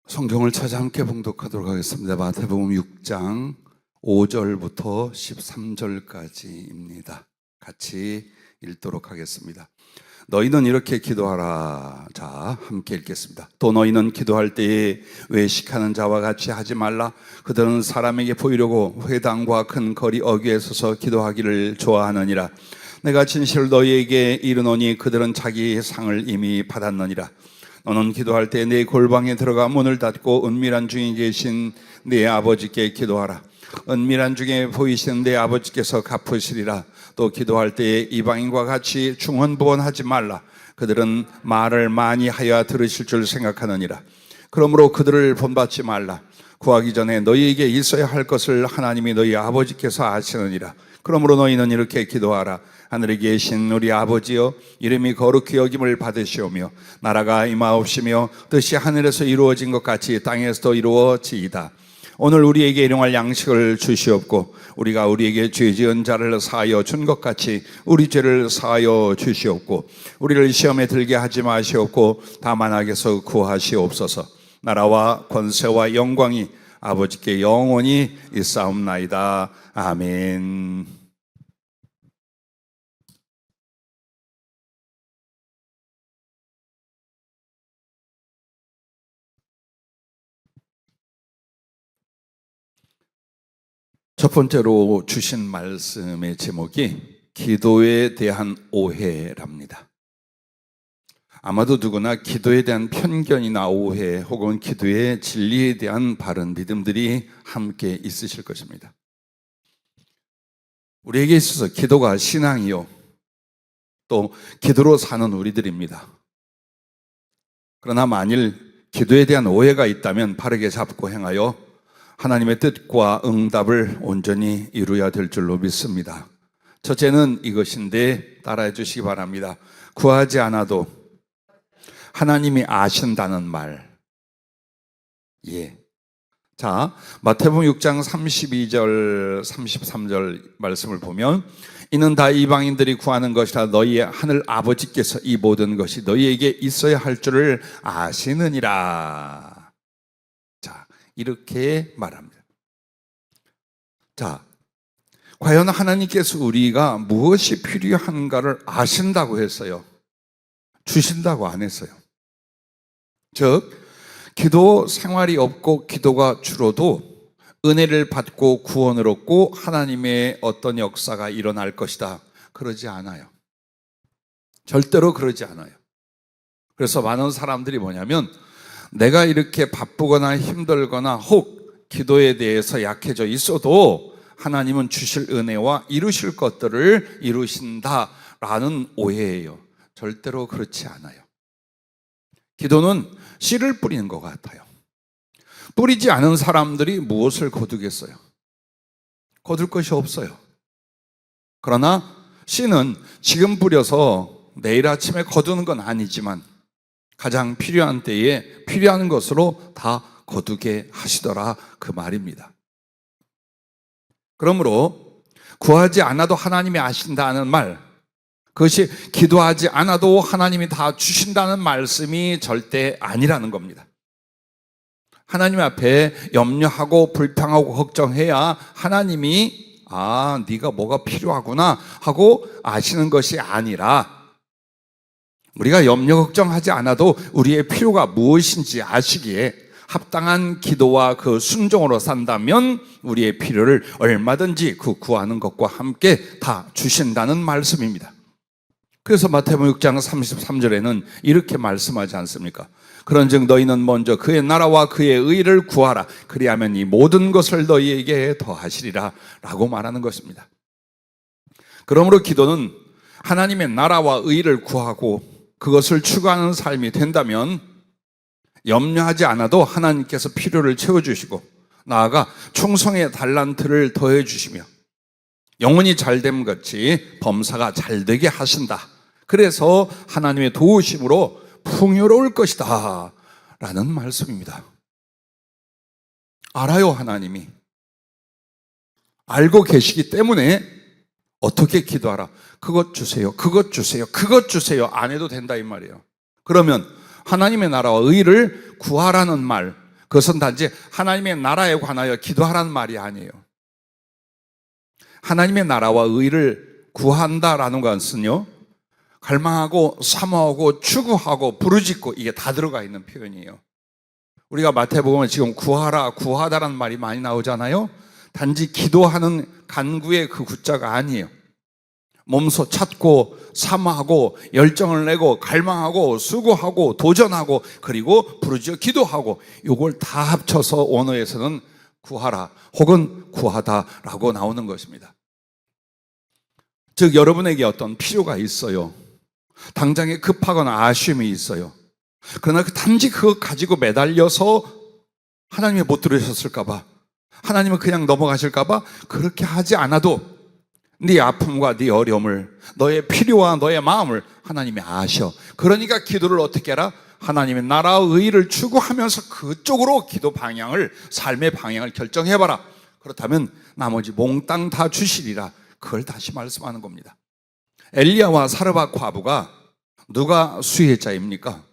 성경을 찾아 함께 봉독하도록 하겠습니다. 마태복음 6장 5절부터 13절까지입니다. 같이 읽도록 하겠습니다. 너희는 이렇게 기도하라. 자, 함께 읽겠습니다. 또 너희는 기도할 때에 외식하는 자와 같이 하지 말라. 그들은 사람에게 보이려고 회당과 큰 거리 어귀에 서서 기도하기를 좋아하느니라. 내가 진실로 너희에게 이르노니 그들은 자기의 상을 이미 받았느니라. 너는 기도할 때 내 골방에 들어가 문을 닫고 은밀한 중에 계신 내 아버지께 기도하라. 은밀한 중에 보이시는 내 아버지께서 갚으시리라. 또 기도할 때에 이방인과 같이 중언부언하지 말라. 그들은 말을 많이 하여 들으실 줄 생각하느니라. 그러므로 그들을 본받지 말라. 구하기 전에 너희에게 있어야 할 것을 하나님이 너희 아버지께서 아시느니라. 그러므로 너희는 이렇게 기도하라. 하늘에 계신 우리 아버지여, 이름이 거룩히 여김을 받으시오며 나라가 임하옵시며 뜻이 하늘에서 이루어진 것 같이 땅에서도 이루어지이다. 오늘 우리에게 일용할 양식을 주시옵고 우리가 우리에게 죄 지은 자를 사하여 준 것 같이 우리 죄를 사하여 주시옵고 우리를 시험에 들게 하지 마시옵고 다만 악에서 구하시옵소서. 나라와 권세와 영광이 아버지께 영원히 있사옵나이다. 아멘. 첫 번째로 주신 말씀의 제목이 기도에 대한 오해랍니다. 아마도 누구나 기도에 대한 편견이나 오해 혹은 기도의 진리에 대한 바른 믿음들이 함께 있으실 것입니다. 우리에게 있어서 기도가 신앙이요, 또 기도로 사는 우리들입니다. 그러나 만일 기도에 대한 오해가 있다면 바르게 잡고 행하여 하나님의 뜻과 응답을 온전히 이루어야 될 줄로 믿습니다. 첫째는 이것인데 따라해 주시기 바랍니다. 구하지 않아도 하나님이 아신다는 말. 예. 자, 마태복음 6장 32절, 33절 말씀을 보면 이는 다 이방인들이 구하는 것이라 너희의 하늘 아버지께서 이 모든 것이 너희에게 있어야 할 줄을 아시느니라. 이렇게 말합니다. 자, 과연 하나님께서 우리가 무엇이 필요한가를 아신다고 했어요? 주신다고 안 했어요. 즉, 기도 생활이 없고 기도가 줄어도 은혜를 받고 구원을 얻고 하나님의 어떤 역사가 일어날 것이다. 그러지 않아요. 절대로 그러지 않아요. 그래서 많은 사람들이 뭐냐면 내가 이렇게 바쁘거나 힘들거나 혹 기도에 대해서 약해져 있어도 하나님은 주실 은혜와 이루실 것들을 이루신다라는 오해예요. 절대로 그렇지 않아요. 기도는 씨를 뿌리는 것 같아요. 뿌리지 않은 사람들이 무엇을 거두겠어요? 거둘 것이 없어요. 그러나 씨는 지금 뿌려서 내일 아침에 거두는 건 아니지만 가장 필요한 때에 필요한 것으로 다 거두게 하시더라, 그 말입니다. 그러므로 구하지 않아도 하나님이 아신다는 말, 그것이 기도하지 않아도 하나님이 다 주신다는 말씀이 절대 아니라는 겁니다. 하나님 앞에 염려하고 불평하고 걱정해야 하나님이 네가 뭐가 필요하구나 하고 아시는 것이 아니라 우리가 염려 걱정하지 않아도 우리의 필요가 무엇인지 아시기에 합당한 기도와 그 순종으로 산다면 우리의 필요를 얼마든지 그 구하는 것과 함께 다 주신다는 말씀입니다. 그래서 마태복음 6장 33절에는 이렇게 말씀하지 않습니까? 그런즉 너희는 먼저 그의 나라와 그의 의를 구하라. 그리하면 이 모든 것을 너희에게 더하시리라 라고 말하는 것입니다. 그러므로 기도는 하나님의 나라와 의를 구하고 그것을 추구하는 삶이 된다면 염려하지 않아도 하나님께서 필요를 채워주시고 나아가 충성의 달란트를 더해주시며 영혼이 잘됨 같이 범사가 잘되게 하신다. 그래서 하나님의 도우심으로 풍요로울 것이다 라는 말씀입니다. 알아요. 하나님이 알고 계시기 때문에 어떻게 기도하라. 그것 주세요. 그것 주세요. 그것 주세요. 안 해도 된다 이 말이에요. 그러면 하나님의 나라와 의를 구하라는 말, 그것은 단지 하나님의 나라에 관하여 기도하라는 말이 아니에요. 하나님의 나라와 의를 구한다라는 것은요, 갈망하고 사모하고 추구하고 부르짖고 이게 다 들어가 있는 표현이에요. 우리가 마태복음에 지금 구하라 구하다라는 말이 많이 나오잖아요. 단지 기도하는 간구의 그 구자가 아니에요. 몸소 찾고 사모하고 열정을 내고 갈망하고 수고하고 도전하고 그리고 부르짖어 기도하고 이걸 다 합쳐서 원어에서는 구하라 혹은 구하다라고 나오는 것입니다. 즉 여러분에게 어떤 필요가 있어요. 당장에 급하거나 아쉬움이 있어요. 그러나 단지 그거 가지고 매달려서 하나님이 못 들으셨을까 봐, 하나님은 그냥 넘어가실까 봐 그렇게 하지 않아도 네 아픔과 네 어려움을, 너의 필요와 너의 마음을 하나님이 아셔. 그러니까 기도를 어떻게 해라? 하나님의 나라의 의를 추구하면서 그쪽으로 기도 방향을, 삶의 방향을 결정해봐라. 그렇다면 나머지 몽땅 다 주시리라. 그걸 다시 말씀하는 겁니다. 엘리야와 사르밧 과부가 누가 수혜자입니까?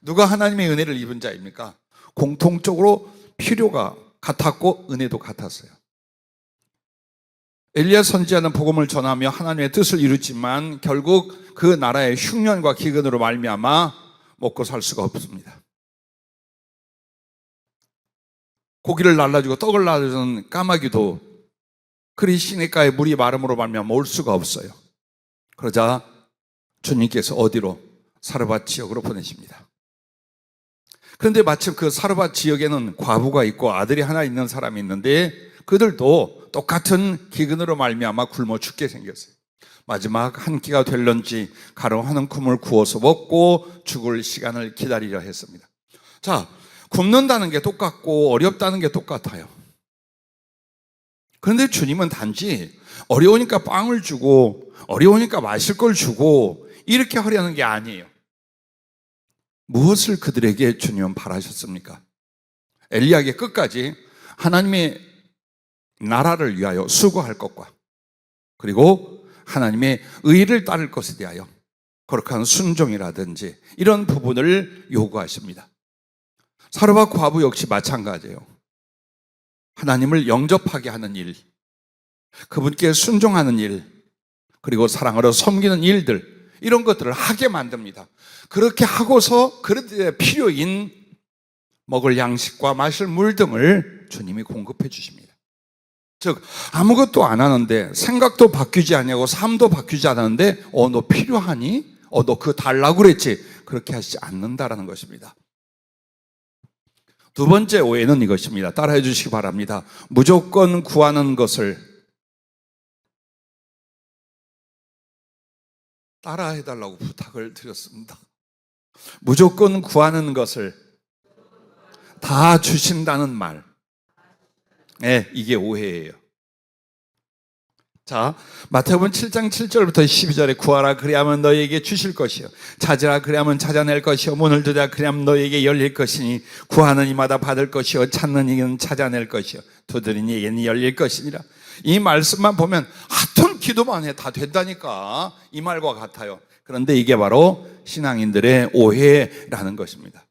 누가 하나님의 은혜를 입은 자입니까? 공통적으로 필요가 같았고 은혜도 같았어요. 엘리야 선지자는 복음을 전하며 하나님의 뜻을 이루지만 결국 그 나라의 흉년과 기근으로 말미암아 먹고 살 수가 없습니다. 고기를 날라주고 떡을 날라주는 까마귀도 그리 시냇가에 물이 마름으로 말미암아 올 수가 없어요. 그러자 주님께서 어디로? 사르밧 지역으로 보내십니다. 그런데 마침 그 사르밧 지역에는 과부가 있고 아들이 하나 있는 사람이 있는데 그들도 똑같은 기근으로 말미암아 굶어 죽게 생겼어요. 마지막 한 끼가 될런지 가루 한 움큼을 구워서 먹고 죽을 시간을 기다리려 했습니다. 자, 굶는다는 게 똑같고 어렵다는 게 똑같아요. 그런데 주님은 단지 어려우니까 빵을 주고 어려우니까 마실 걸 주고 이렇게 하려는 게 아니에요. 무엇을 그들에게 주님은 바라셨습니까? 엘리야에게 끝까지 하나님의 나라를 위하여 수고할 것과 그리고 하나님의 의를 따를 것에 대하여 거룩한 순종이라든지 이런 부분을 요구하십니다. 사르밧 과부 역시 마찬가지예요. 하나님을 영접하게 하는 일, 그분께 순종하는 일, 그리고 사랑으로 섬기는 일들, 이런 것들을 하게 만듭니다. 그렇게 하고서 그들의 필요인 먹을 양식과 마실 물 등을 주님이 공급해 주십니다. 즉 아무것도 안 하는데, 생각도 바뀌지 않냐고 삶도 바뀌지 않았는데 너 필요하니? 너 그거 달라고 그랬지? 그렇게 하시지 않는다라는 것입니다. 두 번째 오해는 이것입니다. 따라해 주시기 바랍니다. 무조건 구하는 것을 따라해달라고 부탁을 드렸습니다. 무조건 구하는 것을 다 주신다는 말. 네, 이게 오해예요. 자, 마태복음 7장 7절부터 12절에 구하라 그리하면 너희에게 주실 것이요 찾으라 그리하면 찾아낼 것이요 문을 두드리라 그리하면 너희에게 열릴 것이니 구하는 이마다 받을 것이요 찾는 이는 찾아낼 것이요 두드리는 이에게는 열릴 것이니라. 이 말씀만 보면 하여튼 기도만 해 다 된다니까 이 말과 같아요. 그런데 이게 바로 신앙인들의 오해라는 것입니다.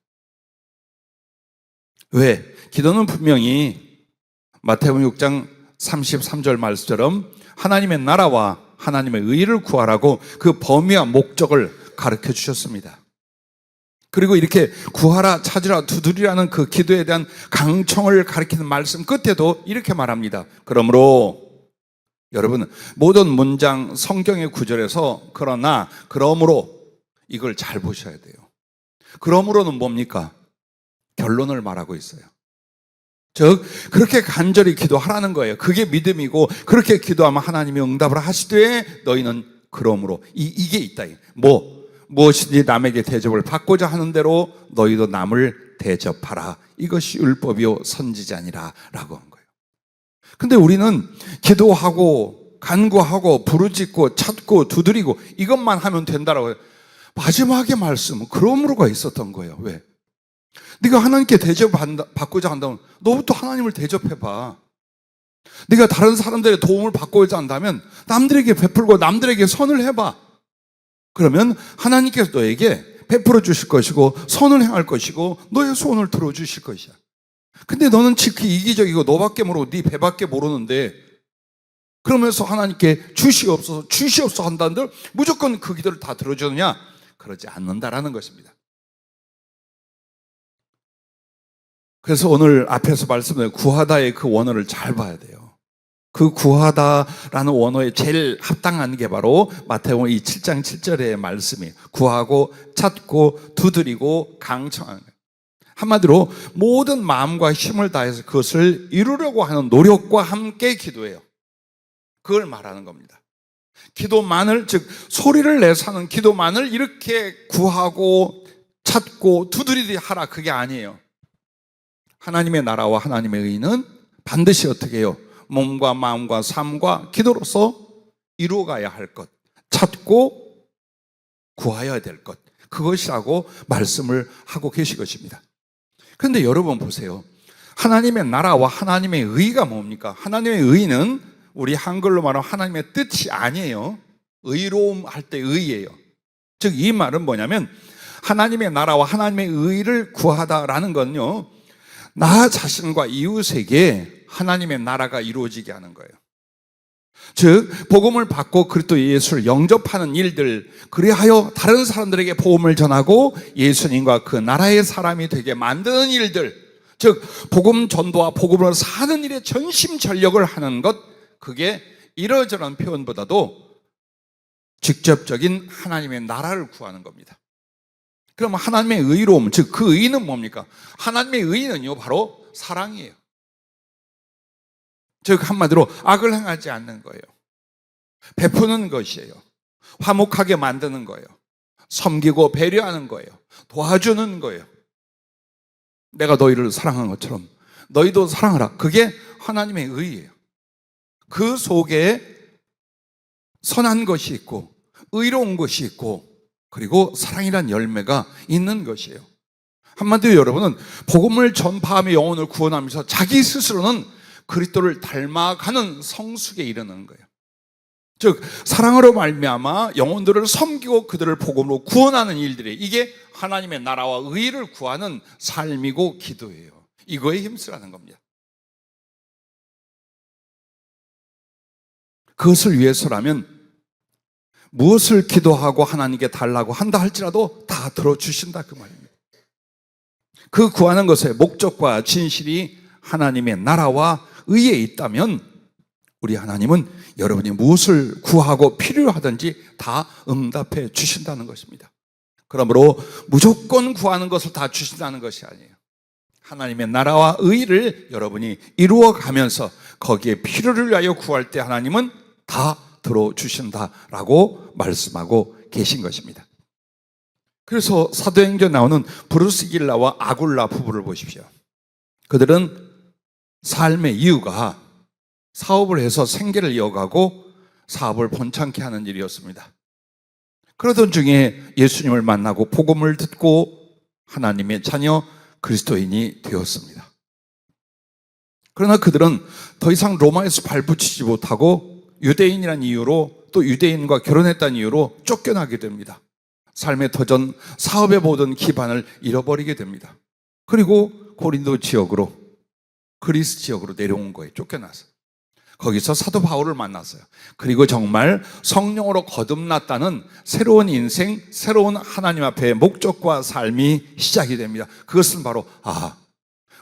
왜? 기도는 분명히 마태복음 6장 33절 말씀처럼 하나님의 나라와 하나님의 의를 구하라고 그 범위와 목적을 가르쳐 주셨습니다. 그리고 이렇게 구하라, 찾으라, 두드리라는 그 기도에 대한 강청을 가리키는 말씀 끝에도 이렇게 말합니다. 그러므로 여러분 모든 문장 성경의 구절에서 그러므로 이걸 잘 보셔야 돼요. 그러므로는 뭡니까? 결론을 말하고 있어요. 즉 그렇게 간절히 기도하라는 거예요. 그게 믿음이고 그렇게 기도하면 하나님이 응답을 하시되 너희는 그러므로 이게 있다. 무엇이든지 남에게 대접을 받고자 하는 대로 너희도 남을 대접하라. 이것이 율법이요 선지자니라 라고 한 거예요. 근데 우리는 기도하고 간구하고 부르짖고 찾고 두드리고 이것만 하면 된다라고 해요. 마지막에 말씀은 그러므로가 있었던 거예요. 왜? 네가 하나님께 대접받고자 한다면 너부터 하나님을 대접해봐. 네가 다른 사람들의 도움을 받고자 한다면 남들에게 베풀고 남들에게 선을 해봐. 그러면 하나님께서 너에게 베풀어 주실 것이고 선을 행할 것이고 너의 소원을 들어주실 것이야. 근데 너는 지극히 이기적이고 너밖에 모르고 네 배밖에 모르는데 그러면서 하나님께 주시옵소서 한다는들 무조건 그 기도를 다 들어주느냐? 그러지 않는다라는 것입니다. 그래서 오늘 앞에서 말씀드린 구하다의 그 원어를 잘 봐야 돼요. 그 구하다라는 원어에 제일 합당한 게 바로 마태복음 이 7장 7절의 말씀이에요. 구하고 찾고 두드리고 강청하는 거예요. 한마디로 모든 마음과 힘을 다해서 그것을 이루려고 하는 노력과 함께 기도해요. 그걸 말하는 겁니다. 기도만을, 즉 소리를 내서 하는 기도만을 이렇게 구하고 찾고 두드리듯이 하라, 그게 아니에요. 하나님의 나라와 하나님의 의는 반드시 어떻게 해요? 몸과 마음과 삶과 기도로서 이루어가야 할 것, 찾고 구하여야 될 것, 그것이라고 말씀을 하고 계신 것입니다. 그런데 여러분 보세요. 하나님의 나라와 하나님의 의가 뭡니까? 하나님의 의는 우리 한글로 말하면 하나님의 뜻이 아니에요. 의로움 할 때 의예요. 즉 이 말은 뭐냐면 하나님의 나라와 하나님의 의를 구하다라는 건요, 나 자신과 이웃에게 하나님의 나라가 이루어지게 하는 거예요. 즉 복음을 받고 그리스도 예수를 영접하는 일들, 그리하여 다른 사람들에게 복음을 전하고 예수님과 그 나라의 사람이 되게 만드는 일들, 즉 복음 전도와 복음으로 사는 일에 전심전력을 하는 것, 그게 이러저러한 표현보다도 직접적인 하나님의 나라를 구하는 겁니다. 그럼 하나님의 의로움, 즉 그 의는 뭡니까? 하나님의 의는요 바로 사랑이에요. 즉 한마디로 악을 행하지 않는 거예요. 베푸는 것이에요. 화목하게 만드는 거예요. 섬기고 배려하는 거예요. 도와주는 거예요. 내가 너희를 사랑한 것처럼 너희도 사랑하라. 그게 하나님의 의예요. 그 속에 선한 것이 있고 의로운 것이 있고 그리고 사랑이란 열매가 있는 것이에요. 한마디로 여러분은 복음을 전파하며 영혼을 구원하면서 자기 스스로는 그리스도를 닮아가는 성숙에 이르는 거예요. 즉 사랑으로 말미암아 영혼들을 섬기고 그들을 복음으로 구원하는 일들이, 이게 하나님의 나라와 의를 구하는 삶이고 기도예요. 이거에 힘쓰라는 겁니다. 그것을 위해서라면 무엇을 기도하고 하나님께 달라고 한다 할지라도 다 들어주신다, 그 말입니다. 그 구하는 것의 목적과 진실이 하나님의 나라와 의에 있다면 우리 하나님은 여러분이 무엇을 구하고 필요로 하든지 다 응답해 주신다는 것입니다. 그러므로 무조건 구하는 것을 다 주신다는 것이 아니에요. 하나님의 나라와 의를 여러분이 이루어가면서 거기에 필요를 위하여 구할 때 하나님은 다 들어주신다라고 말씀하고 계신 것입니다. 그래서 사도행전에 나오는 브루스길라와 아굴라 부부를 보십시오. 그들은 삶의 이유가 사업을 해서 생계를 이어가고 사업을 번창케 하는 일이었습니다. 그러던 중에 예수님을 만나고 복음을 듣고 하나님의 자녀 그리스도인이 되었습니다. 그러나 그들은 더 이상 로마에서 발붙이지 못하고 유대인이라는 이유로, 또 유대인과 결혼했다는 이유로 쫓겨나게 됩니다. 삶의 터전, 사업의 모든 기반을 잃어버리게 됩니다. 그리고 고린도 지역으로, 그리스 지역으로 내려온 거예요. 쫓겨나서. 거기서 사도 바울을 만났어요. 그리고 정말 성령으로 거듭났다는 새로운 인생, 새로운 하나님 앞에 목적과 삶이 시작이 됩니다. 그것은 바로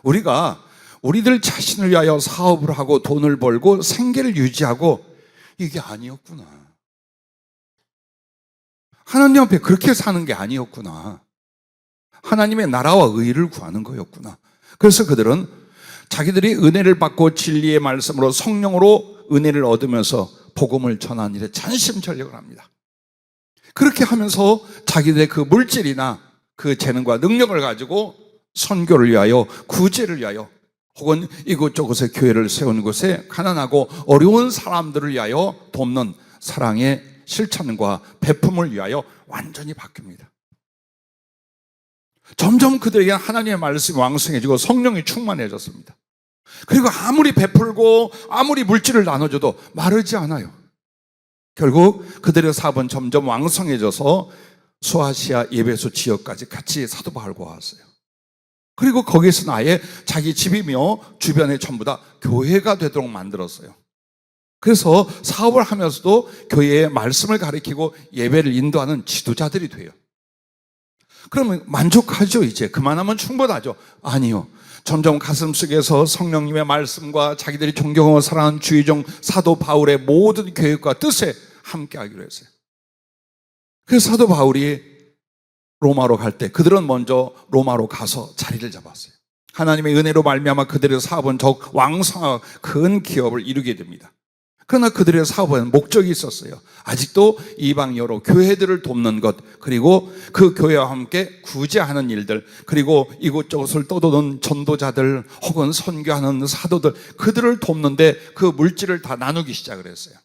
우리가 우리들 자신을 위하여 사업을 하고 돈을 벌고 생계를 유지하고 이게 아니었구나. 하나님 앞에 그렇게 사는 게 아니었구나. 하나님의 나라와 의를 구하는 거였구나. 그래서 그들은 자기들이 은혜를 받고 진리의 말씀으로 성령으로 은혜를 얻으면서 복음을 전하는 일에 전심전력을 합니다. 그렇게 하면서 자기들의 그 물질이나 그 재능과 능력을 가지고 선교를 위하여, 구제를 위하여, 혹은 이곳저곳에 교회를 세운 곳에 가난하고 어려운 사람들을 위하여 돕는 사랑의 실천과 베품을 위하여 완전히 바뀝니다. 점점 그들에게 하나님의 말씀이 왕성해지고 성령이 충만해졌습니다. 그리고 아무리 베풀고 아무리 물질을 나눠줘도 마르지 않아요. 결국 그들의 사업은 점점 왕성해져서 소아시아 예배소 지역까지 같이 사도 바울과 왔어요. 그리고 거기서는 아예 자기 집이며 주변에 전부 다 교회가 되도록 만들었어요. 그래서 사업을 하면서도 교회에 말씀을 가르치고 예배를 인도하는 지도자들이 돼요. 그러면 만족하죠? 이제 그만하면 충분하죠? 아니요. 점점 가슴속에서 성령님의 말씀과 자기들이 존경하고 사랑하는 주의종 사도 바울의 모든 계획과 뜻에 함께하기로 했어요. 그래서 사도 바울이 로마로 갈 때 그들은 먼저 로마로 가서 자리를 잡았어요. 하나님의 은혜로 말미암아 그들의 사업은 더욱 왕성하고 큰 기업을 이루게 됩니다. 그러나 그들의 사업은 목적이 있었어요. 아직도 이방 여러 교회들을 돕는 것, 그리고 그 교회와 함께 구제하는 일들, 그리고 이곳저곳을 떠도는 전도자들 혹은 선교하는 사도들, 그들을 돕는데 그 물질을 다 나누기 시작을 했어요.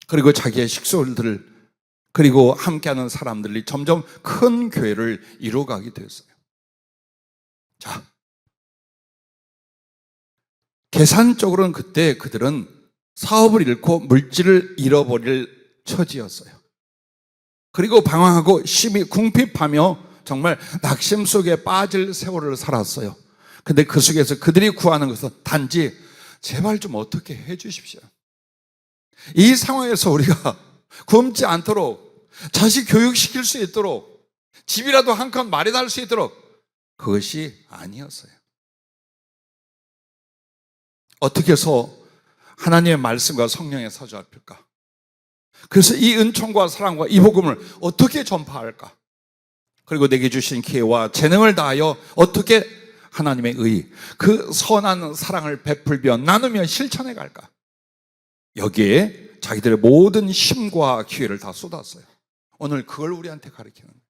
그리고 자기의 식솔들, 그리고 함께하는 사람들이 점점 큰 교회를 이루어가게 되었어요. 자, 계산적으로는 그때 그들은 사업을 잃고 물질을 잃어버릴 처지였어요. 그리고 방황하고 심히 궁핍하며 정말 낙심 속에 빠질 세월을 살았어요. 근데 그 속에서 그들이 구하는 것은 단지 제발 좀 어떻게 해 주십시오. 이 상황에서 우리가 굶지 않도록, 자식 교육시킬 수 있도록, 집이라도 한 칸 마련할 수 있도록, 그것이 아니었어요. 어떻게 해서 하나님의 말씀과 성령에 사로잡힐까? 그래서 이 은총과 사랑과 이 복음을 어떻게 전파할까? 그리고 내게 주신 기회와 재능을 다하여 어떻게 하나님의 의, 그 선한 사랑을 베풀며 나누며 실천해 갈까? 여기에 자기들의 모든 힘과 기회를 다 쏟았어요. 오늘 그걸 우리한테 가르치는 거예요.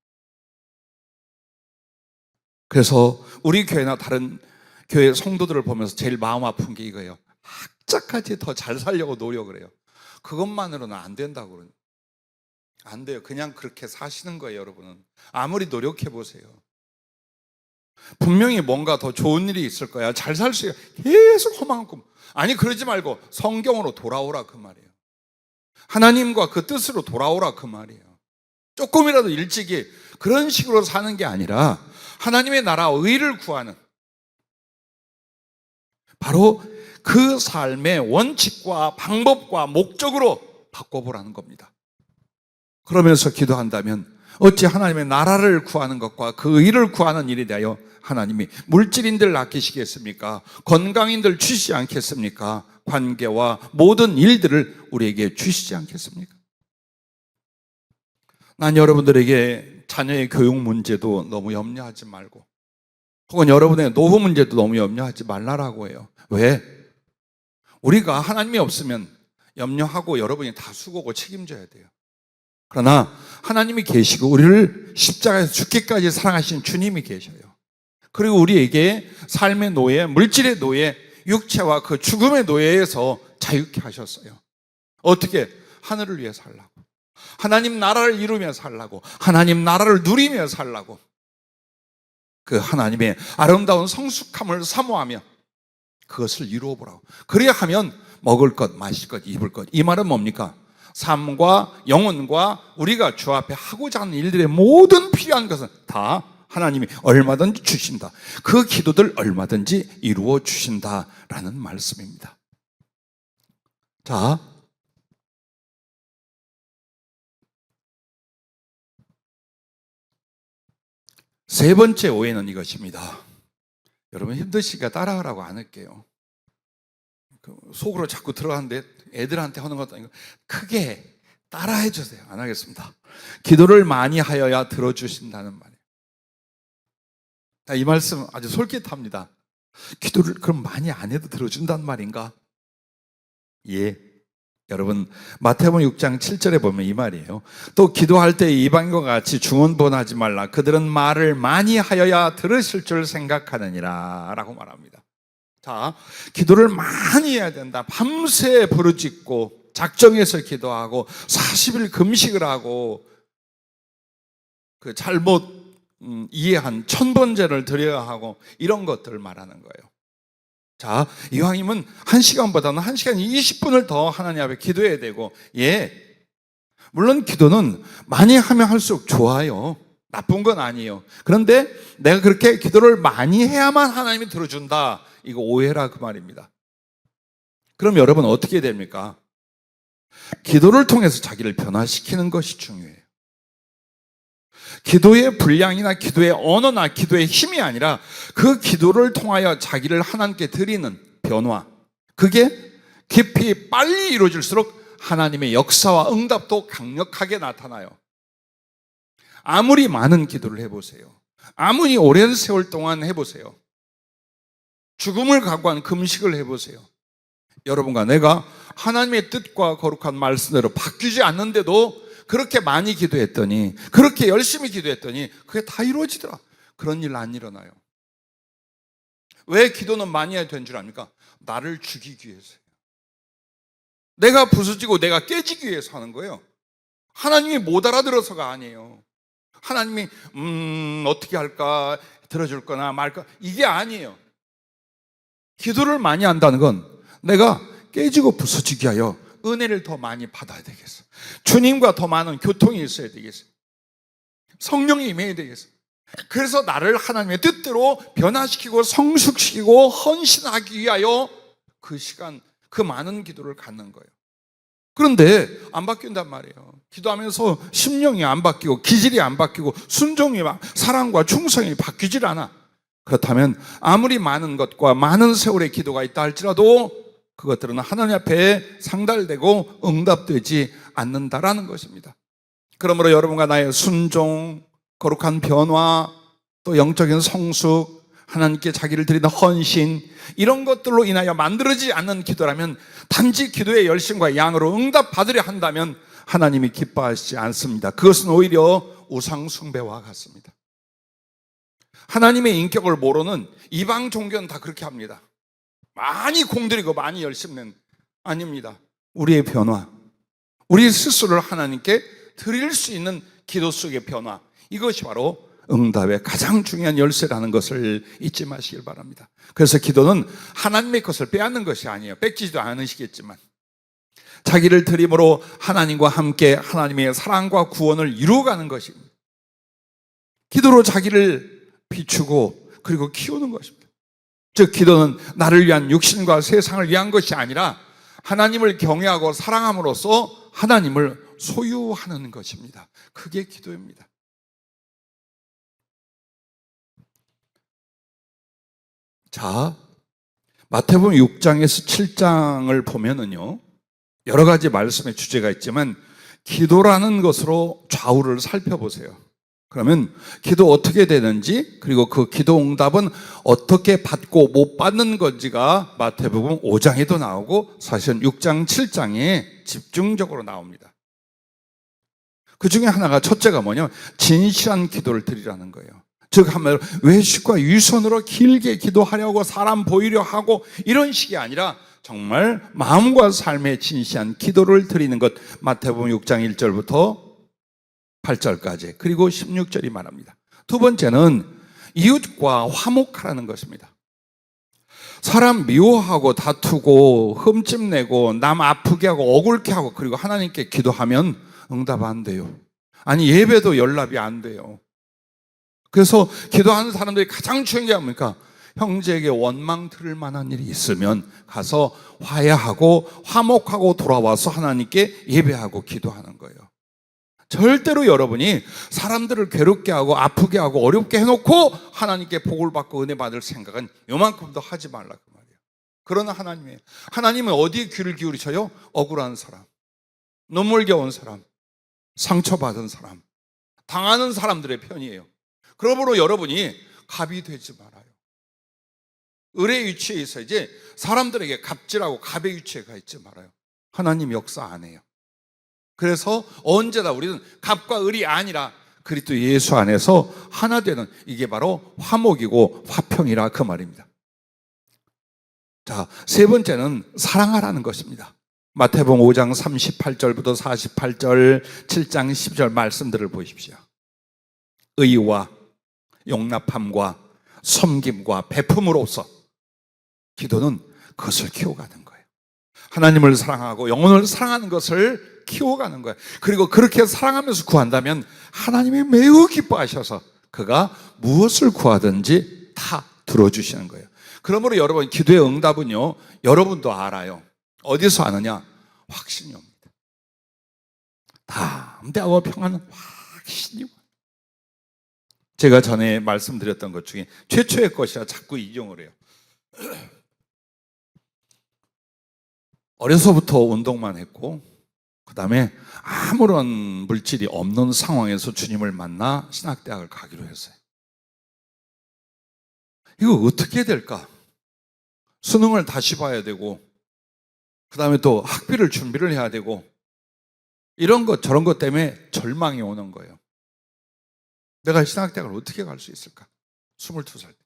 그래서 우리 교회나 다른 교회 성도들을 보면서 제일 마음 아픈 게 이거예요. 학자까지 더 잘 살려고 노력을 해요. 그것만으로는 안 된다고 그러는. 안 돼요. 그냥 그렇게 사시는 거예요, 여러분은. 아무리 노력해 보세요. 분명히 뭔가 더 좋은 일이 있을 거야. 잘 살 수 있어요. 계속 허망한 꿈. 아니, 그러지 말고 성경으로 돌아오라 그 말이에요. 하나님과 그 뜻으로 돌아오라 그 말이에요. 조금이라도 일찍이 그런 식으로 사는 게 아니라 하나님의 나라 의를 구하는, 바로 그 삶의 원칙과 방법과 목적으로 바꿔보라는 겁니다. 그러면서 기도한다면 어찌 하나님의 나라를 구하는 것과 그 의를 구하는 일에 대하여 하나님이 물질인들 아끼시겠습니까? 건강인들 주시지 않겠습니까? 관계와 모든 일들을 우리에게 주시지 않겠습니까? 난 여러분들에게 자녀의 교육 문제도 너무 염려하지 말고, 혹은 여러분의 노후 문제도 너무 염려하지 말라라고 해요. 왜? 우리가 하나님이 없으면 염려하고 여러분이 다 수고고 책임져야 돼요. 그러나 하나님이 계시고 우리를 십자가에서 죽기까지 사랑하신 주님이 계셔요. 그리고 우리에게 삶의 노예, 물질의 노예, 육체와 그 죽음의 노예에서 자유케 하셨어요. 어떻게? 하늘을 위해 살라고, 하나님 나라를 이루며 살라고, 하나님 나라를 누리며 살라고, 그 하나님의 아름다운 성숙함을 사모하며 그것을 이루어 보라고. 그래야 하면 먹을 것, 마실 것, 입을 것. 이 말은 뭡니까? 삶과 영혼과 우리가 주 앞에 하고자 하는 일들의 모든 필요한 것은 다 하나님이 얼마든지 주신다. 그 기도들 얼마든지 이루어 주신다라는 말씀입니다. 자, 세 번째 오해는 이것입니다. 여러분 힘드시니까 따라하라고 안 할게요. 속으로 자꾸 들어가는데 애들한테 하는 것도 아니고 크게 따라해 주세요. 안 하겠습니다. 기도를 많이 하여야 들어주신다는 말이에요. 이 말씀 아주 솔깃합니다. 기도를 그럼 많이 안 해도 들어준다는 말인가? 예. 여러분 마태복음 6장 7절에 보면 이 말이에요. 또 기도할 때 이방인과 같이 중언부언하지 말라. 그들은 말을 많이 하여야 들으실 줄 생각하느니라 라고 말합니다. 자, 기도를 많이 해야 된다. 밤새 부르짖고 작정해서 기도하고 40일 금식을 하고 그 잘못 이해한 천번제를 드려야 하고 이런 것들을 말하는 거예요. 자, 이왕이면 1시간보다는 1시간 20분을 더 하나님 앞에 기도해야 되고, 예, 물론 기도는 많이 하면 할수록 좋아요. 나쁜 건 아니에요. 그런데 내가 그렇게 기도를 많이 해야만 하나님이 들어준다, 이거 오해라 그 말입니다. 그럼 여러분 어떻게 됩니까? 기도를 통해서 자기를 변화시키는 것이 중요해요. 기도의 분량이나 기도의 언어나 기도의 힘이 아니라 그 기도를 통하여 자기를 하나님께 드리는 변화, 그게 깊이 빨리 이루어질수록 하나님의 역사와 응답도 강력하게 나타나요. 아무리 많은 기도를 해보세요. 아무리 오랜 세월 동안 해보세요. 죽음을 각오한 금식을 해보세요. 여러분과 내가 하나님의 뜻과 거룩한 말씀대로 바뀌지 않는데도 그렇게 많이 기도했더니, 그렇게 열심히 기도했더니 그게 다 이루어지더라. 그런 일 안 일어나요. 왜 기도는 많이 해야 되는 줄 압니까? 나를 죽이기 위해서요. 내가 부서지고 내가 깨지기 위해서 하는 거예요. 하나님이 못 알아들어서가 아니에요. 하나님이 어떻게 할까, 들어줄 거나 말까, 이게 아니에요. 기도를 많이 한다는 건 내가 깨지고 부서지게 하여 은혜를 더 많이 받아야 되겠어. 주님과 더 많은 교통이 있어야 되겠어. 성령이 임해야 되겠어. 그래서 나를 하나님의 뜻대로 변화시키고 성숙시키고 헌신하기 위하여 그 시간, 그 많은 기도를 갖는 거예요. 그런데 안 바뀐단 말이에요. 기도하면서 심령이 안 바뀌고 기질이 안 바뀌고 순종이, 사랑과 충성이 바뀌질 않아. 그렇다면 아무리 많은 것과 많은 세월의 기도가 있다 할지라도 그것들은 하나님 앞에 상달되고 응답되지 않는다라는 것입니다. 그러므로 여러분과 나의 순종, 거룩한 변화, 또 영적인 성숙, 하나님께 자기를 드리는 헌신, 이런 것들로 인하여 만들어지지 않는 기도라면, 단지 기도의 열심과 양으로 응답받으려 한다면 하나님이 기뻐하시지 않습니다. 그것은 오히려 우상 숭배와 같습니다. 하나님의 인격을 모르는 이방 종교는 다 그렇게 합니다. 많이 공들이고 많이 열심히 낸, 아닙니다. 우리의 변화, 우리 스스로를 하나님께 드릴 수 있는 기도 속의 변화, 이것이 바로 응답의 가장 중요한 열쇠라는 것을 잊지 마시길 바랍니다. 그래서 기도는 하나님의 것을 빼앗는 것이 아니에요. 뺏기지도 않으시겠지만 자기를 드림으로 하나님과 함께 하나님의 사랑과 구원을 이루어가는 것입니다. 기도로 자기를 비추고 그리고 키우는 것입니다. 즉 기도는 나를 위한 육신과 세상을 위한 것이 아니라 하나님을 경외하고 사랑함으로써 하나님을 소유하는 것입니다. 그게 기도입니다. 자, 마태복음 6장에서 7장을 보면은요, 여러 가지 말씀의 주제가 있지만 기도라는 것으로 좌우를 살펴보세요. 그러면 기도 어떻게 되는지, 그리고 그 기도 응답은 어떻게 받고 못 받는 건지가 마태복음 5장에도 나오고 사실은 6장, 7장에 집중적으로 나옵니다. 그 중에 하나가, 첫째가 뭐냐면 진실한 기도를 드리라는 거예요. 즉 한마디로 외식과 유선으로 길게 기도하려고 사람 보이려 하고 이런 식이 아니라 정말 마음과 삶의 진실한 기도를 드리는 것, 마태복음 6장 1절부터 8절까지, 그리고 16절이 말합니다. 두 번째는 이웃과 화목하라는 것입니다. 사람 미워하고 다투고 흠집내고 남 아프게 하고 억울케 하고 그리고 하나님께 기도하면 응답 안 돼요. 아니 예배도 연락이 안 돼요. 그래서 기도하는 사람들이 가장 중요한 게 뭡니까? 형제에게 원망 들을 만한 일이 있으면 가서 화해하고 화목하고 돌아와서 하나님께 예배하고 기도하는 거예요. 절대로 여러분이 사람들을 괴롭게 하고 아프게 하고 어렵게 해놓고 하나님께 복을 받고 은혜 받을 생각은 요만큼도 하지 말라고 말이에요. 그러나 하나님은 어디에 귀를 기울이셔요? 억울한 사람, 눈물겨운 사람, 상처받은 사람, 당하는 사람들의 편이에요. 그러므로 여러분이 갑이 되지 말아요. 을의 위치에 있어야지 사람들에게 갑질하고 갑의 위치에 가 있지 말아요. 하나님 역사 안 해요. 그래서 언제나 우리는 갑과 을이 아니라 그리스도 예수 안에서 하나 되는, 이게 바로 화목이고 화평이라 그 말입니다. 자, 세 번째는 사랑하라는 것입니다. 마태복음 5장 38절부터 48절, 7장 10절 말씀들을 보십시오. 의와 용납함과 섬김과 베품으로써 기도는 그것을 키워가는 거예요. 하나님을 사랑하고 영혼을 사랑하는 것을 키워가는 거예요. 그리고 그렇게 사랑하면서 구한다면 하나님이 매우 기뻐하셔서 그가 무엇을 구하든지 다 들어주시는 거예요. 그러므로 여러분, 기도의 응답은요, 여러분도 알아요. 어디서 아느냐? 확신이 옵니다. 담대하고 평안은 확신이 옵니다. 제가 전에 말씀드렸던 것 중에 최초의 것이라 자꾸 이용을 해요. 어려서부터 운동만 했고, 그 다음에 아무런 물질이 없는 상황에서 주님을 만나 신학대학을 가기로 했어요. 이거 어떻게 될까? 수능을 다시 봐야 되고, 그 다음에 또 학비를 준비를 해야 되고, 이런 것 저런 것 때문에 절망이 오는 거예요. 내가 신학대학을 어떻게 갈 수 있을까? 22살 때.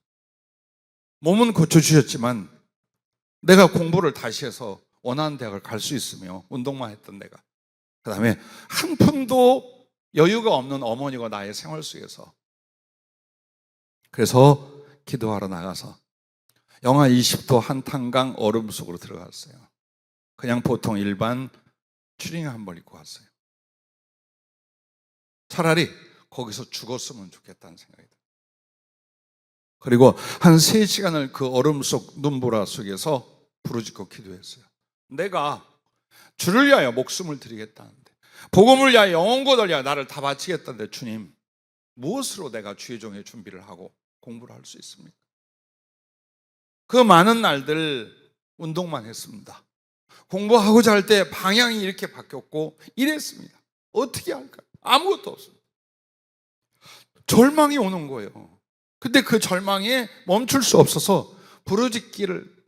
몸은 고쳐주셨지만 내가 공부를 다시 해서 원하는 대학을 갈 수 있으며 운동만 했던 내가, 그 다음에 한 푼도 여유가 없는 어머니가 나의 생활 속에서, 그래서 기도하러 나가서 영하 20도 한탄강 얼음 속으로 들어갔어요. 그냥 보통 일반 추리닝 한 벌 입고 왔어요. 차라리 거기서 죽었으면 좋겠다는 생각이 들어요. 그리고 한 3시간을 그 얼음 속 눈보라 속에서 부르짖고 기도했어요. 내가 주를 위하여 목숨을 드리겠다는데, 복음을 위하여 영혼고를 위하여 나를 다 바치겠다는데, 주님, 무엇으로 내가 주의 종의 준비를 하고 공부를 할 수 있습니까? 그 많은 날들 운동만 했습니다. 공부하고자 할 때 방향이 이렇게 바뀌었고 이랬습니다. 어떻게 할까요? 아무것도 없습니다. 절망이 오는 거예요. 근데 그 절망에 멈출 수 없어서 부르짖기를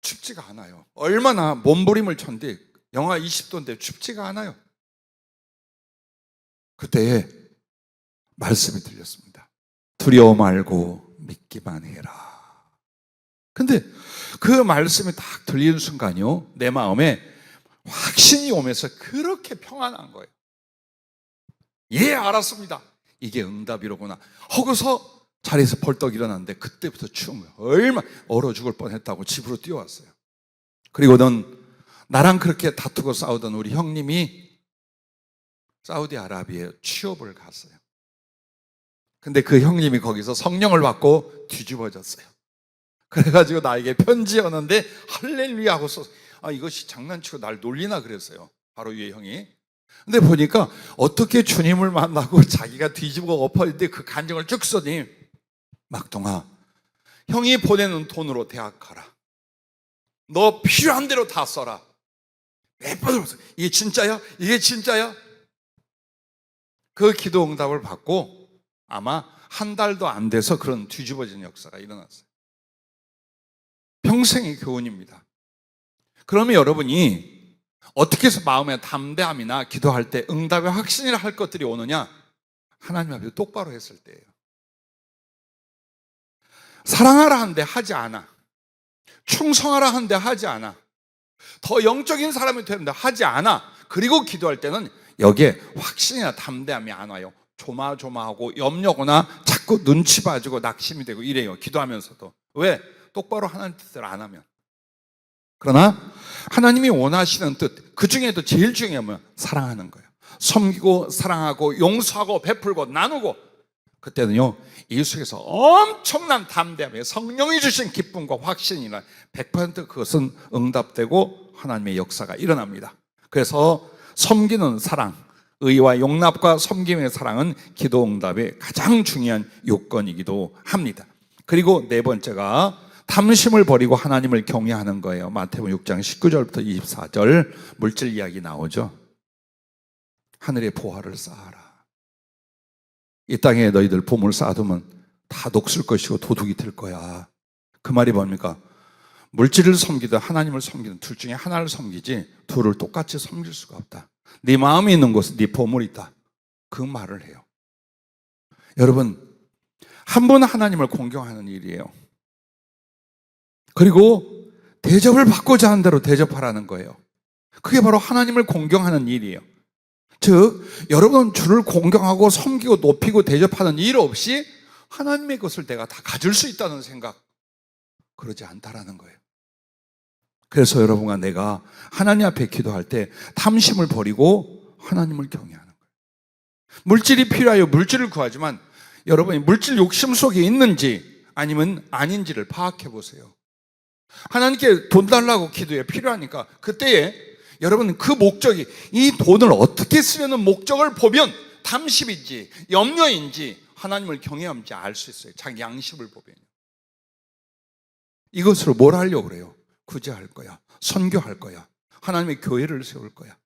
춥지가 않아요. 얼마나 몸부림을 쳤는데 영하 20도인데 춥지가 않아요. 그때에 말씀이 들렸습니다. 두려워 말고 믿기만 해라. 근데 그 말씀이 딱 들리는 순간요, 내 마음에 확신이 오면서 그렇게 평안한 거예요. 예, 알았습니다. 이게 응답이로구나 하고서 자리에서 벌떡 일어났는데, 그때부터 추운 거예요. 얼마나 얼어 죽을 뻔했다고 집으로 뛰어왔어요. 그리고는 나랑 그렇게 다투고 싸우던 우리 형님이 사우디아라비아에 취업을 갔어요. 근데 그 형님이 거기서 성령을 받고 뒤집어졌어요. 그래가지고 나에게 편지였는데 할렐루야 하고서, 이것이 장난치고 날 놀리나 그랬어요. 바로 위에 형이. 근데 보니까 어떻게 주님을 만나고 자기가 뒤집어 엎어있는데 그 간증을 쭉 써니, 막동아, 형이 보내는 돈으로 대학 가라. 너 필요한 대로 다 써라. 몇 번을 봤어. 이게 진짜야? 이게 진짜야? 그 기도 응답을 받고 아마 한 달도 안 돼서 그런 뒤집어진 역사가 일어났어요. 평생의 교훈입니다. 그러면 여러분이 어떻게 해서 마음의 담대함이나 기도할 때 응답의 확신이라 할 것들이 오느냐? 하나님 앞에 똑바로 했을 때예요. 사랑하라 하는데 하지 않아. 충성하라 하는데 하지 않아. 더 영적인 사람이 되는데 하지 않아. 그리고 기도할 때는 여기에 확신이나 담대함이 안 와요. 조마조마하고 염려거나 자꾸 눈치 봐주고 낙심이 되고 이래요. 기도하면서도. 왜? 똑바로 하나님 뜻을 안 하면. 그러나 하나님이 원하시는 뜻, 그 중에도 제일 중요한 건 사랑하는 거예요. 섬기고 사랑하고 용서하고 베풀고 나누고, 그때는요, 이 속에서 엄청난 담대함에 성령이 주신 기쁨과 확신이나 100% 그것은 응답되고 하나님의 역사가 일어납니다. 그래서 섬기는 사랑, 의와 용납과 섬김의 사랑은 기도 응답의 가장 중요한 요건이기도 합니다. 그리고 네 번째가 탐심을 버리고 하나님을 경외하는 거예요. 마태복음 6장 19절부터 24절 물질 이야기 나오죠. 하늘의 보화를 쌓아라. 이 땅에 너희들 보물 쌓아두면 다 녹슬 것이고 도둑이 될 거야. 그 말이 뭡니까? 물질을 섬기든 하나님을 섬기든 둘 중에 하나를 섬기지 둘을 똑같이 섬길 수가 없다. 네 마음이 있는 곳에 네 보물이 있다. 그 말을 해요. 여러분, 한 번 하나님을 공경하는 일이에요. 그리고 대접을 받고자 하는 대로 대접하라는 거예요. 그게 바로 하나님을 공경하는 일이에요. 즉, 여러분은 주를 공경하고 섬기고 높이고 대접하는 일 없이 하나님의 것을 내가 다 가질 수 있다는 생각, 그러지 않다라는 거예요. 그래서 여러분과 내가 하나님 앞에 기도할 때 탐심을 버리고 하나님을 경외하는 거예요. 물질이 필요하여 물질을 구하지만 여러분이 물질 욕심 속에 있는지 아니면 아닌지를 파악해 보세요. 하나님께 돈 달라고 기도해 필요하니까 그때에 여러분 그 목적이 이 돈을 어떻게 쓰려는 목적을 보면 탐심인지 염려인지 하나님을 경외함인지 알 수 있어요. 자기 양심을 보면. 이것으로 뭘 하려고 그래요? 구제할 거야, 선교할 거야, 하나님의 교회를 세울 거야,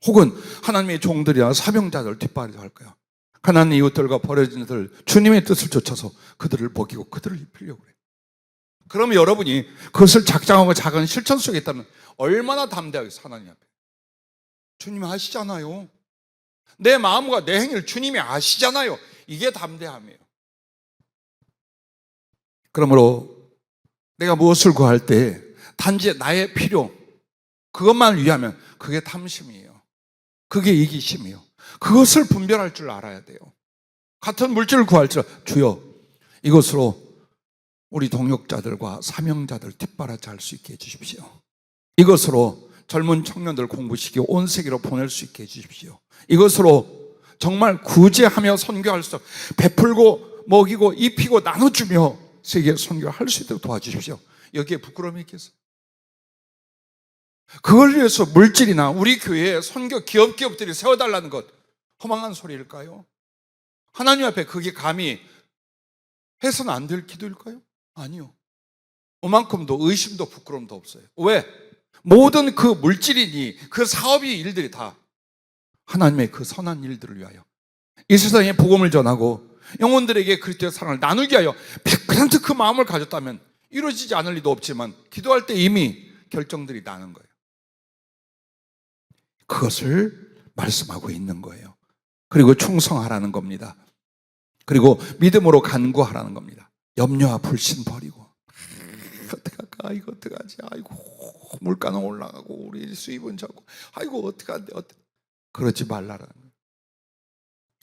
혹은 하나님의 종들이나 사명자들 뒷바라지 할 거야. 가난한 이웃들과 버려진 이들 주님의 뜻을 쫓아서 그들을 먹이고 그들을 입히려고 그래요. 그러면 여러분이 그것을 작정하고 작은 실천 속에 있다면 얼마나 담대하겠어요. 하나님 앞에 주님이 아시잖아요. 내 마음과 내 행위를 주님이 아시잖아요. 이게 담대함이에요. 그러므로 내가 무엇을 구할 때 단지 나의 필요 그것만 위하면 그게 탐심이에요. 그게 이기심이에요. 그것을 분별할 줄 알아야 돼요. 같은 물질을 구할지라 주여 이것으로 우리 동역자들과 사명자들 뒷바라지 할 수 있게 해주십시오. 이것으로 젊은 청년들 공부시키고 온 세계로 보낼 수 있게 해주십시오. 이것으로 정말 구제하며 선교할 수 베풀고 먹이고 입히고 나눠주며 세계 선교를 할 수 있도록 도와주십시오. 여기에 부끄러움이 있겠어요? 그걸 위해서 물질이나 우리 교회에 선교 기업들이 세워달라는 것 허망한 소리일까요? 하나님 앞에 그게 감히 해서는 안 될 기도일까요? 아니요. 그만큼도 의심도 부끄러움도 없어요. 왜? 모든 그 물질이니 그 사업이 일들이 다 하나님의 그 선한 일들을 위하여 이 세상에 복음을 전하고 영혼들에게 그리스도의 사랑을 나누기 위하여 100% 그 마음을 가졌다면 이루어지지 않을 리도 없지만 기도할 때 이미 결정들이 나는 거예요. 그것을 말씀하고 있는 거예요. 그리고 충성하라는 겁니다. 그리고 믿음으로 간구하라는 겁니다. 염려와 불신 버리고 어떡할까? 이거 어떡하지? 아이고 물가는 올라가고 우리 수입은 적고 아이고 어떡한데 그러지 말라라는 거예요.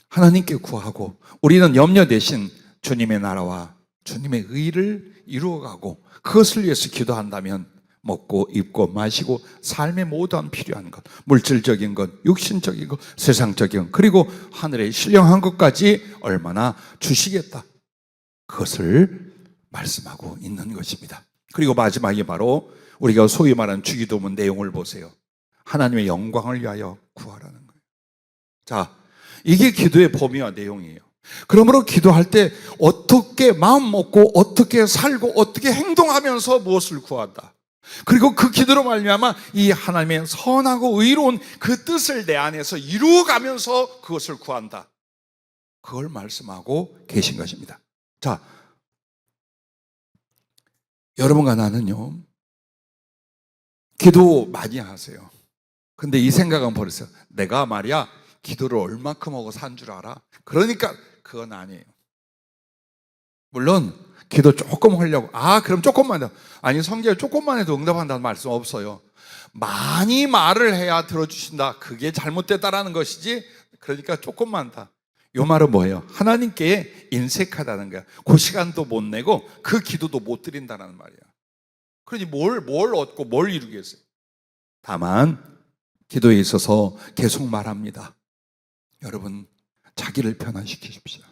하나님께 구하고 우리는 염려 대신 주님의 나라와 주님의 의를 이루어가고 그것을 위해서 기도한다면 먹고 입고 마시고 삶의 모든 필요한 것 물질적인 것 육신적인 것 세상적인 것 그리고 하늘에 신령한 것까지 얼마나 주시겠다 그것을 말씀하고 있는 것입니다. 그리고 마지막에 바로 우리가 소위 말하는 주기도문 내용을 보세요. 하나님의 영광을 위하여 구하라는 거예요. 자, 이게 기도의 범위와 내용이에요. 그러므로 기도할 때 어떻게 마음 먹고 어떻게 살고 어떻게 행동하면서 무엇을 구한다. 그리고 그 기도로 말미암아 이 하나님의 선하고 의로운 그 뜻을 내 안에서 이루어가면서 그것을 구한다. 그걸 말씀하고 계신 것입니다. 자, 여러분과 나는요 기도 많이 하세요. 근데 이 생각은 버렸어요. 내가 말이야 기도를 얼마큼 하고 산 줄 알아? 그러니까 그건 아니에요. 물론 기도 조금 하려고 그럼 조금만 더 아니 성경에 조금만 해도 응답한다는 말씀 없어요. 많이 말을 해야 들어주신다. 그게 잘못됐다라는 것이지 그러니까 조금만 더. 이 말은 뭐예요? 하나님께 인색하다는 거야. 그 시간도 못 내고 그 기도도 못 드린다는 말이야. 그러니 뭘 얻고 뭘 이루겠어요? 다만 기도에 있어서 계속 말합니다. 여러분 자기를 변화시키십시오.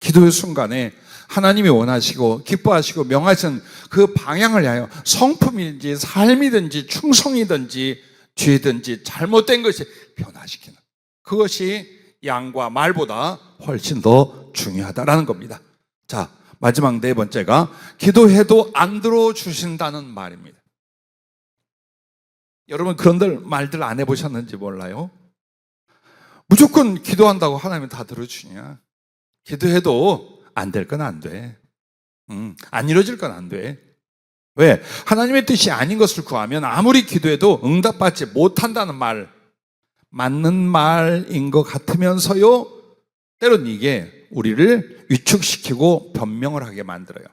기도의 순간에 하나님이 원하시고 기뻐하시고 명하시는 그 방향을 위하여 성품이든지 삶이든지 충성이든지 죄든지 잘못된 것이 변화시키는 그것이 양과 말보다 훨씬 더 중요하다라는 겁니다. 자, 마지막 네 번째가 기도해도 안 들어주신다는 말입니다. 여러분 그런 말들 안 해보셨는지 몰라요. 무조건 기도한다고 하나님은 다 들어주냐? 기도해도 안 될 건 안 돼. 안 이루어질 건 안 돼. 왜? 하나님의 뜻이 아닌 것을 구하면 아무리 기도해도 응답받지 못한다는 말, 맞는 말인 것 같으면서요 때론 이게 우리를 위축시키고 변명을 하게 만들어요.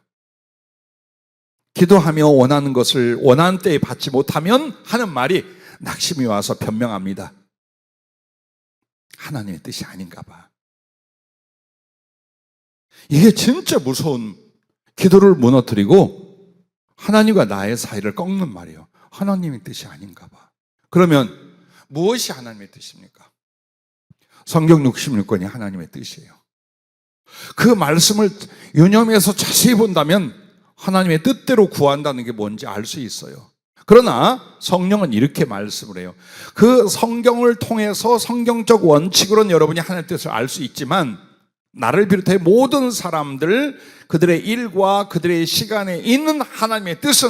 기도하며 원하는 것을 원하는 때에 받지 못하면 하는 말이 낙심이 와서 변명합니다. 하나님의 뜻이 아닌가 봐. 이게 진짜 무서운 기도를 무너뜨리고 하나님과 나의 사이를 꺾는 말이에요. 하나님의 뜻이 아닌가 봐. 그러면 무엇이 하나님의 뜻입니까? 성경 66권이 하나님의 뜻이에요. 그 말씀을 유념해서 자세히 본다면 하나님의 뜻대로 구한다는 게 뭔지 알 수 있어요. 그러나 성령은 이렇게 말씀을 해요. 그 성경을 통해서 성경적 원칙으로는 여러분이 하나님의 뜻을 알 수 있지만 나를 비롯해 모든 사람들, 그들의 일과 그들의 시간에 있는 하나님의 뜻은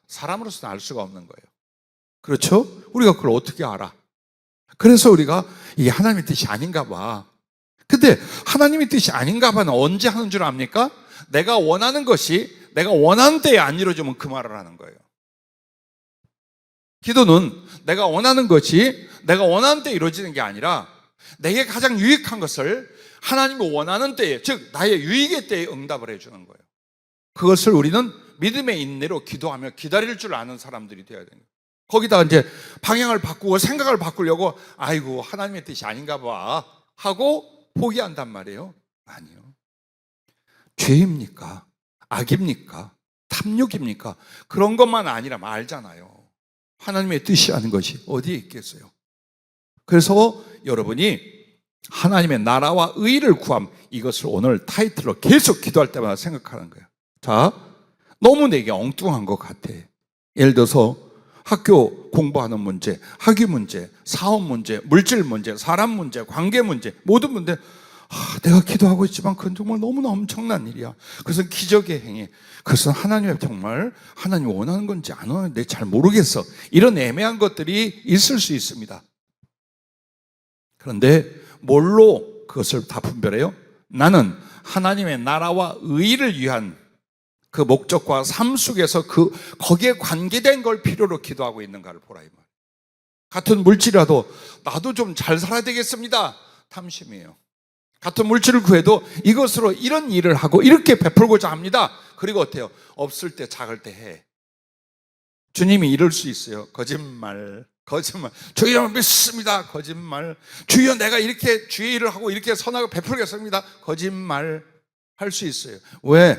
사람으로서는 알 수가 없는 거예요. 그렇죠? 우리가 그걸 어떻게 알아? 그래서 우리가 이게 하나님의 뜻이 아닌가 봐. 근데 하나님의 뜻이 아닌가 봐는 언제 하는 줄 압니까? 내가 원하는 것이 내가 원하는 때에 안 이루어지면 그 말을 하는 거예요. 기도는 내가 원하는 것이 내가 원하는 때에 이루어지는 게 아니라 내게 가장 유익한 것을 하나님이 원하는 때에, 즉 나의 유익의 때에 응답을 해주는 거예요. 그것을 우리는 믿음의 인내로 기도하며 기다릴 줄 아는 사람들이 되어야 돼요. 거기다 이제 방향을 바꾸고 생각을 바꾸려고 아이고 하나님의 뜻이 아닌가 봐 하고 포기한단 말이에요. 아니요. 죄입니까? 악입니까? 탐욕입니까? 그런 것만 아니라면 알잖아요. 하나님의 뜻이 아닌 것이 어디에 있겠어요? 그래서 여러분이 하나님의 나라와 의를 구함, 이것을 오늘 타이틀로 계속 기도할 때마다 생각하는 거예요. 자, 너무 내게 엉뚱한 것 같아. 예를 들어서 학교 공부하는 문제, 학위 문제, 사업 문제, 물질 문제, 사람 문제, 관계 문제, 모든 문제, 내가 기도하고 있지만 그건 정말 너무나 엄청난 일이야. 그것은 기적의 행위. 그것은 하나님의 정말 하나님이 원하는 건지 안 원하는 건지 잘 모르겠어. 이런 애매한 것들이 있을 수 있습니다. 그런데 뭘로 그것을 다 분별해요? 나는 하나님의 나라와 의를 위한 그 목적과 삶 속에서 거기에 관계된 걸 필요로 기도하고 있는가를 보라 이 말이에요. 같은 물질이라도 나도 좀 잘 살아야 되겠습니다. 탐심이에요. 같은 물질을 구해도 이것으로 이런 일을 하고 이렇게 베풀고자 합니다. 그리고 어때요? 없을 때 작을 때 해. 주님이 이럴 수 있어요. 거짓말. 주여 믿습니다. 거짓말. 주여 내가 이렇게 주의 일을 하고 이렇게 선하고 베풀겠습니다. 거짓말 할 수 있어요. 왜?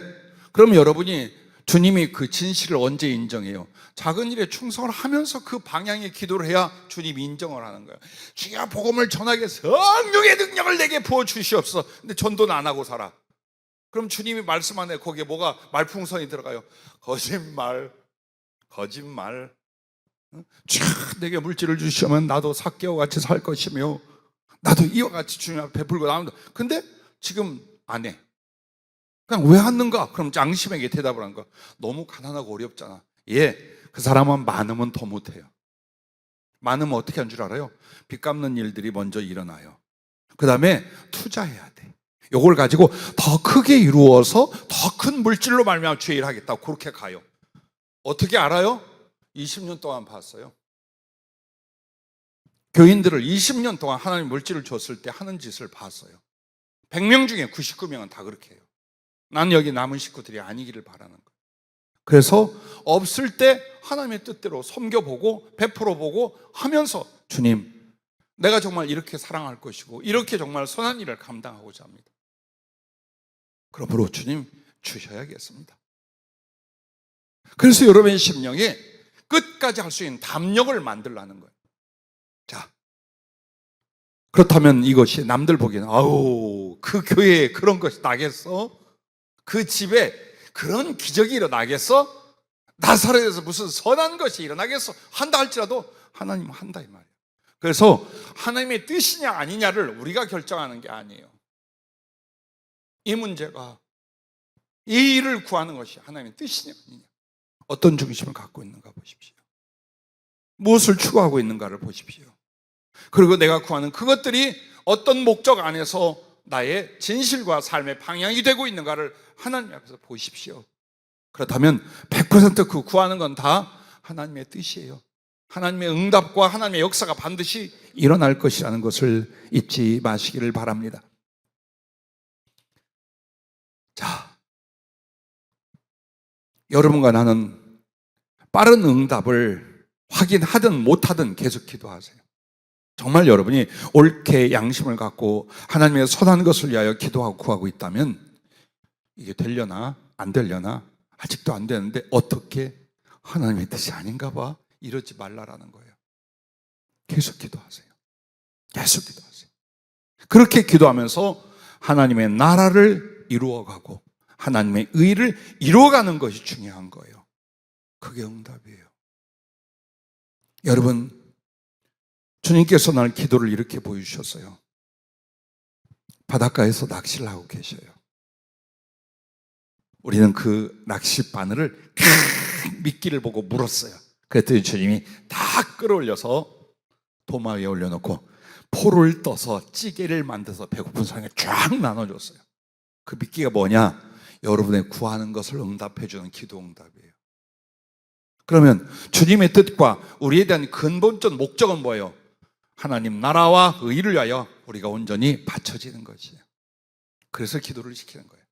그럼 여러분이 주님이 그 진실을 언제 인정해요? 작은 일에 충성을 하면서 그 방향의 기도를 해야 주님이 인정을 하는 거예요. 주여 복음을 전하게 성령의 능력을 내게 부어주시옵소서. 근데 전도는 안 하고 살아. 그럼 주님이 말씀 안에 거기에 뭐가 말풍선이 들어가요? 거짓말. 내게 물질을 주시면 나도 삭개와 같이 살 것이며 나도 이와 같이 주님 앞에 베풀고 나온다. 근데 지금 안 해. 그냥 왜 하는가? 그럼 양심에게 대답을 한 거야. 너무 가난하고 어렵잖아. 예, 그 사람은 많으면 더 못해요. 많으면 어떻게 한 줄 알아요? 빚 갚는 일들이 먼저 일어나요. 그 다음에 투자해야 돼. 요걸 가지고 더 크게 이루어서 더 큰 물질로 말미암아 주의 일을 하겠다고 그렇게 가요. 어떻게 알아요? 20년 동안 봤어요. 교인들을 20년 동안 하나님 물질을 줬을 때 하는 짓을 봤어요. 100명 중에 99명은 다 그렇게 해요. 난 여기 남은 식구들이 아니기를 바라는 거예요. 그래서 없을 때 하나님의 뜻대로 섬겨보고 베풀어보고 하면서 주님, 내가 정말 이렇게 사랑할 것이고 이렇게 정말 선한 일을 감당하고자 합니다. 그러므로 주님 주셔야겠습니다. 그래서 여러분의 심령에 끝까지 할 수 있는 담력을 만들라는 거예요. 자, 그렇다면 이것이 남들 보기에는 아우 그 교회에 그런 것이 나겠어? 그 집에 그런 기적이 일어나겠어? 나사렛에서 무슨 선한 것이 일어나겠어? 한다 할지라도 하나님은 한다 이 말이에요. 그래서 하나님의 뜻이냐 아니냐를 우리가 결정하는 게 아니에요. 이 문제가 이 일을 구하는 것이 하나님의 뜻이냐 아니냐, 어떤 중심을 갖고 있는가 보십시오. 무엇을 추구하고 있는가를 보십시오. 그리고 내가 구하는 그것들이 어떤 목적 안에서 나의 진실과 삶의 방향이 되고 있는가를 하나님 앞에서 보십시오. 그렇다면 100% 그 구하는 건 다 하나님의 뜻이에요. 하나님의 응답과 하나님의 역사가 반드시 일어날 것이라는 것을 잊지 마시기를 바랍니다. 자, 여러분과 나는 빠른 응답을 확인하든 못하든 계속 기도하세요. 정말 여러분이 옳게 양심을 갖고 하나님의 선한 것을 위하여 기도하고 구하고 있다면 이게 되려나 안 되려나 아직도 안 되는데 어떻게? 하나님의 뜻이 아닌가 봐. 이러지 말라라는 거예요. 계속 기도하세요. 계속 기도하세요. 그렇게 기도하면서 하나님의 나라를 이루어가고 하나님의 의를 이루어가는 것이 중요한 거예요. 그게 응답이에요. 여러분, 주님께서 날 기도를 이렇게 보여주셨어요. 바닷가에서 낚시를 하고 계셔요. 우리는 그 낚시 바늘을 미끼를 보고 물었어요. 그랬더니 주님이 다 끌어올려서 도마 위에 올려놓고 포를 떠서 찌개를 만들어서 배고픈 사람에게 쫙 나눠줬어요. 그 미끼가 뭐냐? 여러분의 구하는 것을 응답해주는 기도 응답이에요. 그러면 주님의 뜻과 우리에 대한 근본적 목적은 뭐예요? 하나님 나라와 의를 위하여 우리가 온전히 바쳐지는 것이에요. 그래서 기도를 시키는 거예요.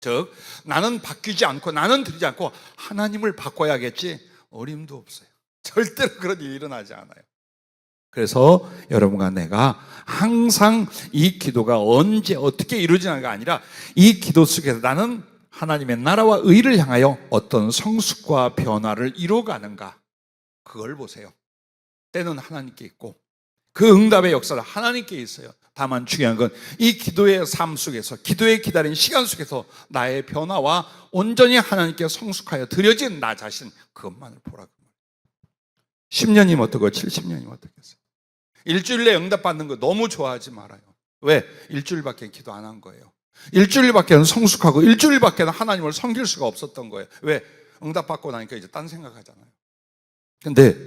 즉, 나는 바뀌지 않고 나는 드리지 않고 하나님을 바꿔야겠지, 어림도 없어요. 절대로 그런 일이 일어나지 않아요. 그래서 여러분과 내가 항상 이 기도가 언제 어떻게 이루어지는가 아니라 이 기도 속에서 나는 하나님의 나라와 의를 향하여 어떤 성숙과 변화를 이루어가는가, 그걸 보세요. 때는 하나님께 있고 그 응답의 역사는 하나님께 있어요. 다만 중요한 건 이 기도의 삶 속에서, 기도에 기다린 시간 속에서 나의 변화와 온전히 하나님께 성숙하여 드려진 나 자신, 그것만을 보라고. 10년이면 어떻고 70년이면 어떻겠어요? 일주일 내에 응답받는 거 너무 좋아하지 말아요. 왜? 일주일밖에 기도 안 한 거예요. 일주일밖에는 성숙하고 일주일밖에는 하나님을 섬길 수가 없었던 거예요. 왜? 응답받고 나니까 이제 딴 생각하잖아요. 근데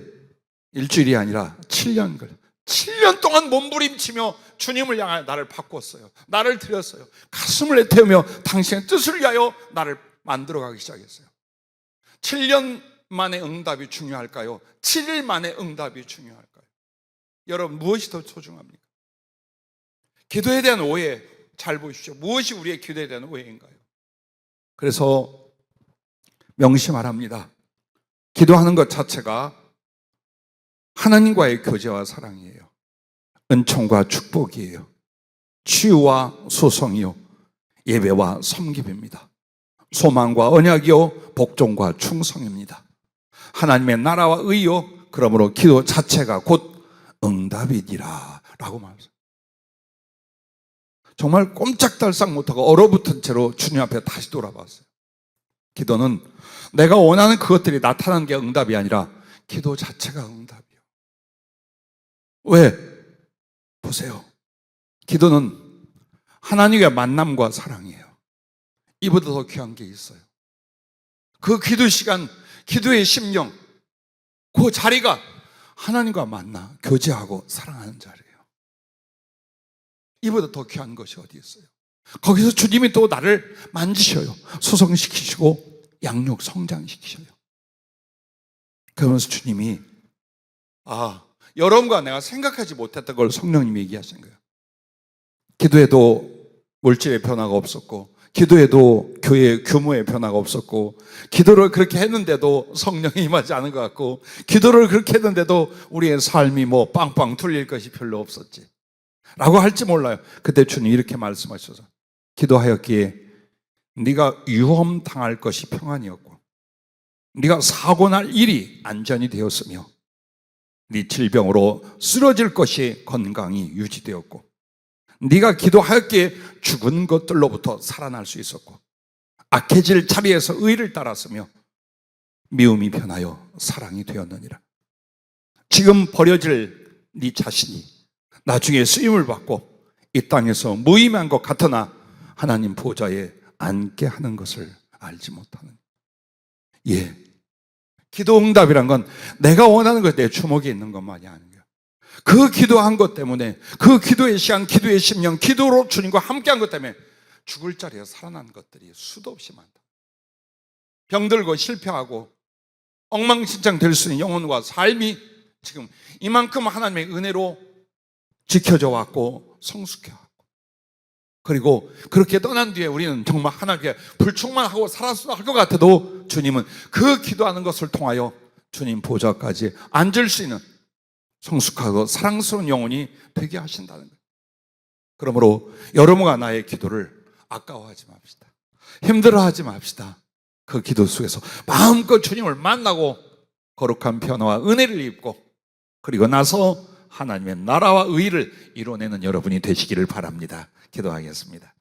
일주일이 아니라 7년 걸려. 7년 동안 몸부림치며 주님을 향하여 나를 바꿨어요. 나를 드렸어요. 가슴을 애태우며 당신의 뜻을 위하여 나를 만들어가기 시작했어요. 7년 만에 응답이 중요할까요? 7일 만에 응답이 중요할까요? 여러분, 무엇이 더 소중합니까? 기도에 대한 오해 잘 보십시오. 무엇이 우리의 기도에 대한 오해인가요? 그래서 명심하랍니다. 기도하는 것 자체가 하나님과의 교제와 사랑이에요. 은총과 축복이에요. 치유와 소성이요, 예배와 섬김입니다. 소망과 언약이요, 복종과 충성입니다. 하나님의 나라와 의요, 그러므로 기도 자체가 곧 응답이니라 라고 말했어요. 정말 꼼짝달싹 못하고 얼어붙은 채로 주님 앞에 다시 돌아봤어요. 기도는 내가 원하는 그것들이 나타나는 게 응답이 아니라 기도 자체가 응답이에요. 왜? 보세요. 기도는 하나님의 만남과 사랑이에요. 이보다 더 귀한 게 있어요. 그 기도 시간, 기도의 심령, 그 자리가 하나님과 만나 교제하고 사랑하는 자리예요. 이보다 더 귀한 것이 어디 있어요? 거기서 주님이 또 나를 만지셔요. 소성시키시고 양육 성장시키셔요. 그러면서 주님이 여러분과 내가 생각하지 못했던 걸 성령님이 얘기하신 거예요. 기도에도 물질의 변화가 없었고, 기도에도 교회의 규모의 변화가 없었고, 기도를 그렇게 했는데도 성령이 임하지 않은 것 같고, 기도를 그렇게 했는데도 우리의 삶이 뭐 빵빵 뚫릴 것이 별로 없었지 라고 할지 몰라요. 그때 주님이 이렇게 말씀하셔서, 기도하였기에 네가 위험 당할 것이 평안이었고 네가 사고 날 일이 안전이 되었으며 네 질병으로 쓰러질 것이 건강이 유지되었고 네가 기도하였기에 죽은 것들로부터 살아날 수 있었고 악해질 자리에서 의를 따랐으며 미움이 변하여 사랑이 되었느니라. 지금 버려질 네 자신이 나중에 쓰임을 받고 이 땅에서 무의미한 것 같으나 하나님 보좌에 앉게 하는 것을 알지 못하는. 기도 응답이란 건 내가 원하는 것 내 주먹에 있는 것만이 아닌 거야. 그 기도한 것 때문에, 그 기도의 시간, 기도의 심령, 기도로 주님과 함께한 것 때문에 죽을 자리에 살아난 것들이 수도 없이 많다. 병들고 실패하고 엉망진창 될 수 있는 영혼과 삶이 지금 이만큼 하나님의 은혜로 지켜져 왔고 성숙해 왔고, 그리고 그렇게 떠난 뒤에 우리는 정말 하나님께 불충만하고 살았어야 할 것 같아도 주님은 그 기도하는 것을 통하여 주님 보좌까지 앉을 수 있는 성숙하고 사랑스러운 영혼이 되게 하신다는 거예요. 그러므로 여러분과 나의 기도를 아까워하지 맙시다. 힘들어하지 맙시다. 그 기도 속에서 마음껏 주님을 만나고 거룩한 변화와 은혜를 입고 그리고 나서 하나님의 나라와 의를 이뤄내는 여러분이 되시기를 바랍니다. 기도하겠습니다.